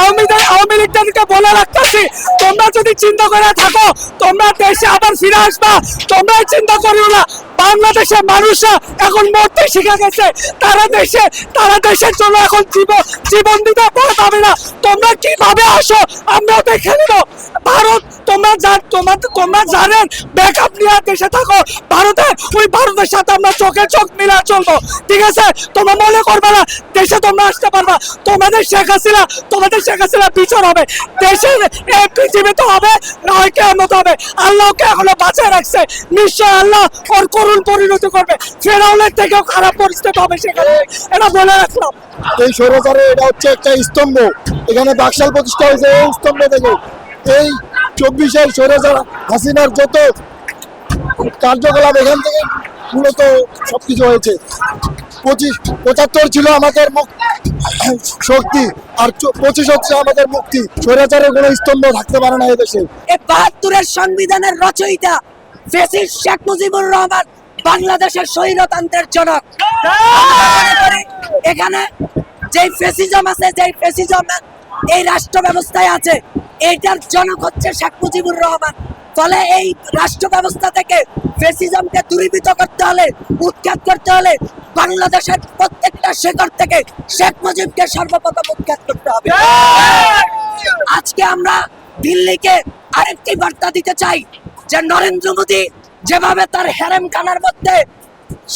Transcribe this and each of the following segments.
আওয়ামী লীগদেরকে বলে রাখতেছি, তোমরা যদি চিন্তা করে থাকো তোমরা দেশে আবার ফিরে আসবা, তোমরা চিন্তা করিও না। বাংলাদেশের মানুষরা এখন মরতে শিখে গেছে, তারা দেশের জন্য এখন জীবন দিতে ভয় পাবে না। তোমরা কিভাবে আসো আমরা দেখে নিব। ভারত তোমরা জানেন ব্যাকআপ নিয়ে দেশে থাকো ভারতের সাথে আমরা চোখে চোখ মিলা চলবো, ঠিক আছে? তোমরা মনে করবে না দেশে তোমরা আসতে পারবা। তোমাদের শেখ হাসিনা বিচার হবে, দেশের এই পৃথিবীতে হবে না হয় কেমন হবে। আল্লাহকে এখনো বাঁচায় রাখছে, নিশ্চয় আল্লাহ ওর করুণ পরিণতি করবে, ফেরাউনের থেকেও খারাপ পরিস্থিতি হবে সেখানে, এটা বলে রাখলাম। এই স্বৈরাচারে এটা হচ্ছে একটা স্তম্ভ, এখানে বাকশাল প্রতিষ্ঠা হয়েছে এই স্তম্ভ থেকে। এই 24-এর স্বৈরাচার হাসিনার যত কার্যকলাপ এখান থেকে মূলত সবকিছু হয়েছে। 75 ছিল আমাদের শক্তি, আর 25 হচ্ছে আমাদের মুক্তি। স্বৈরাচারের কোনো স্তম্ভ থাকতে পারে না এদেশে। এই 72-এর সংবিধানের রচয়িতা ফ্যাসিস্ট শেখ মুজিবুর রহমান বাংলাদেশের স্বৈরতন্ত্রের জনক। এখানে যেই ফ্যাসিজম আছে, যেই ফ্যাসিজম এই রাষ্ট্র ব্যবস্থায় আছে, এইটার জনক হচ্ছে শেখ মুজিবুর রহমান। ফলে এই রাষ্ট্র ব্যবস্থা থেকে ফ্যাসিজমকে দূরীভূত করতে হলে, উৎখাত করতে হলে বাংলাদেশের প্রত্যেকটা শেকড় থেকে শেখ মুজিবকে সর্বপ্রথম উৎখাত করতে হবে। আজকে আমরা দিল্লিকে আরেকটি বার্তা দিতে চাই যে নরেন্দ্র মোদী যেভাবে তার হেরেম খানার মধ্যে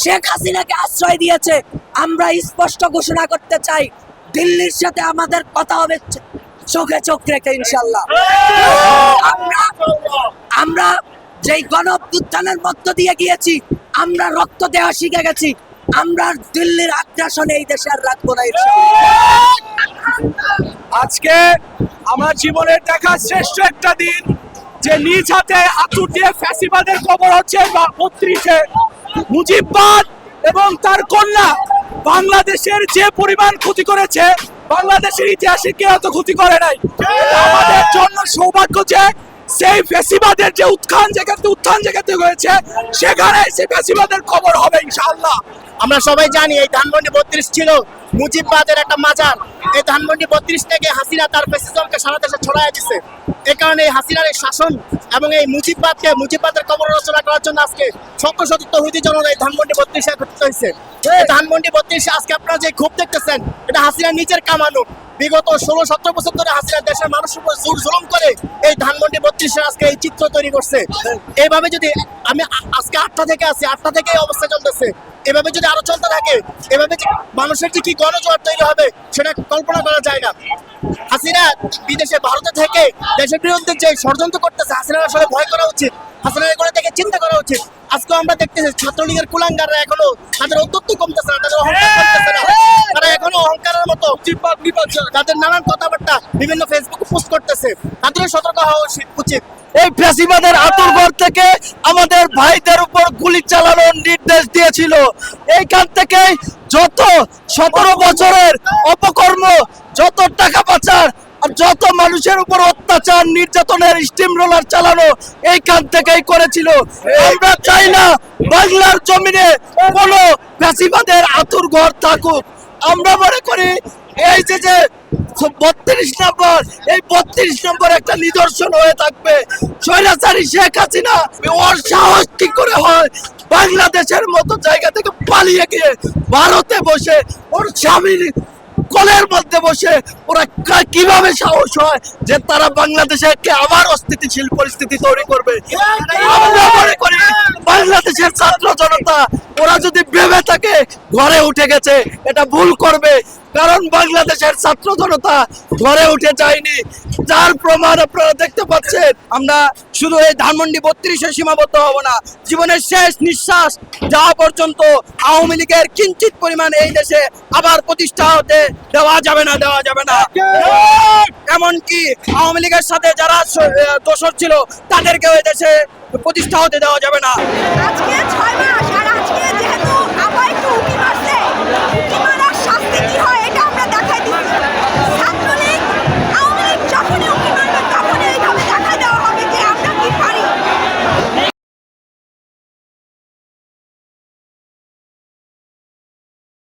শেখ হাসিনাকে আশ্রয় দিয়েছে, আমরা স্পষ্ট ঘোষণা করতে চাই দিল্লির সাথে আমাদের কথা হবে চোখে চোখ রেখে, ইনশাল্লাহ। আমরা যেই গণ অভ্যুত্থানের মধ্য দিয়ে গিয়েছি, আমরা রক্ত দেওয়া শিখে গেছি, আমরা দিল্লির আগ্রাসনে এই দেশে আর রাখবো না। আজকে আমার জীবনের দেখা শ্রেষ্ঠ একটা দিন, যে নিজ হাতে আঁতুর দিয়ে ফ্যাসিবাদের খবর হচ্ছে 32-এ মুজিববাদ এবং তার কন্যা বাংলাদেশের যে পরিমাণ ক্ষতি করেছে, বাংলাদেশের ইতিহাসে কেউ এত ক্ষতি করে নাই। আমাদের জন্য সৌভাগ্য যে সেই ফ্যাসিবাদের যে উত্থান জায়গাতে হয়েছে, সেখানে সেই ফ্যাসিবাদের খবর হবে ইনশাআল্লাহ। আমরা সবাই জানি এই ধানমন্ডি 32 ছিল মুজিববাদের একটা মাজার। এই ধানমন্ডি 32 থেকে হাসিনা তার ফ্যাসিজমকে সারা দেশে ছড়াইয়া দিচ্ছে। এই কারণে এই হাসিনার এই শাসন এবং এই মুজিববাদের কবর রচনা করার জন্য আজকে শত শত তৌহিদি জনতা এই ধানমন্ডি 32 একত্রিত হয়েছে। এই ধানমন্ডি 32 আজকে আপনারা যে ক্ষোভ দেখতেছেন, এটা হাসিনা নিজের কামানো। বিগত 16-17 বছর ধরে হাসিনা দেশের মানুষের উপর জুলুম করে এই ধানমন্ডি 32 আজকে এই চিত্র তৈরি করছে। এইভাবে যদি আমি আজকে 8টা থেকে আছি, 8টা থেকে এই অবস্থা চলতেছে, এভাবে যদি আরো চলতে থাকে, এভাবে মানুষের যে কি গণজোয়ার তৈরি হবে সেটা কল্পনা করা যায় না। হাসিনা বিদেশে ভারতে থেকে দেশের বিরুদ্ধে যে ষড়যন্ত্র করতেছে, হাসিনার আসলে ভয় করা উচিত, হাসিনার এগুলো থেকে চিন্তা করা উচিত। আজকে আমরা দেখতেছি ছাত্রলীগের কুলাঙ্গাররা এখনো তাদের অত্যন্ত কমতেছে না, তাদের অহংকার কমতেছে না। তারা এখনো অহংকারের মতো তাদের নানান কথাবার্তা বিভিন্ন ফেসবুকে পোস্ট করতেছে, তাদের সতর্ক হওয়া উচিত। এই ফ্যাসিবাদের আতুরঘর থেকে আমাদের ভাইদের উপর গুলি চালানোর নির্দেশ দিয়েছিল। এইখান থেকে যত 17 বছরের অপকর্ম, যত টাকা পাচার আর যত মানুষের উপর অত্যাচার নির্যাতনের স্টিম রোলার চালানো এইখান থেকেই করেছিল। আমরা চাই না বাংলার জমিনে কোনো ফ্যাসিবাদের আতুরঘর থাকুক। আমরা মনে করি এই যে 32 নম্বর, এই 32 নম্বর একটা নিদর্শন হয়ে থাকবে। স্বৈরাচারী শেখ হাসিনা ওর সাহস কি করে হয় বাংলাদেশের মতো জায়গা থেকে পালিয়ে গিয়ে ভারতে বসে ওর স্বামীর কোলের মধ্যে বসে ওরা কিভাবে সাহস হয় যে তারা বাংলাদেশকে আবার অস্থিতিশীল পরিস্থিতি তৈরি করবে। আমরা মনে করি বাংলাদেশের ছাত্র জনতা ওরা যদি ভেবে থাকে ঘরে উঠে গেছে, এটা ভুল করবে। কারণ বাংলাদেশের ছাত্র জনতা ঘরে উঠে যায়নি, যার প্রমাণ আপনারা দেখতে পাচ্ছেন। আমরা শুধু এই ধানমন্ডি 32-এ সীমাবদ্ধ হব না, জীবনের শেষ নিঃশ্বাস যাওয়া পর্যন্ত আওয়ামী লীগের কিঞ্চিত পরিমাণ এই দেশে আবার প্রতিষ্ঠা হতে দেওয়া যাবে না। এমনকি আওয়ামী লীগের সাথে যারা দোষর ছিল তাদেরকেও এই দেশে প্রতিষ্ঠা হতে দেওয়া যাবে না। আজকে 6 মাস, আর আজকে যেহেতু